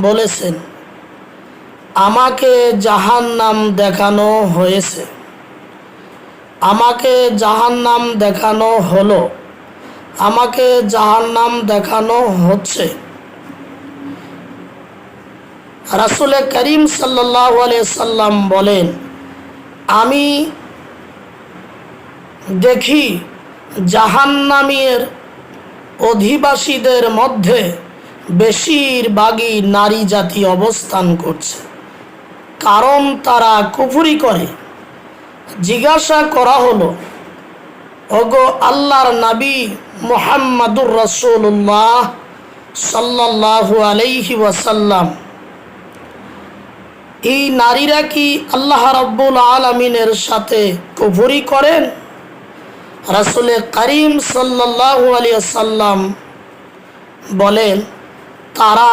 বলেছেন, আমাকে জাহান্নাম দেখানো হয়েছে, আমাকে জাহান্নাম দেখানো হলো, আমাকে জাহান্নাম দেখানো হচ্ছে। রাসূল করিম সাল্লাল্লাহু আলাইহি সাল্লাম বলেন, আমি দেখি জাহান্নামের অধিবাসীদের মধ্যে বেশিরভাগই নারী জাতি অবস্থান করছে, কারণ তারা কুফরি করে। জিজ্ঞাসা করা হলো, ওগো আল্লাহর নবী মুহাম্মাদুর রাসূলুল্লাহ সাল্লাল্লাহু আলাইহি ওয়াসাল্লাম, এই নারীরা কি আল্লাহ রাব্বুল আলামিনের সাথে কুফরি করেন? রাসূল করিম সাল্লাল্লাহু আলাইহি ওয়াসাল্লাম বলেন, তারা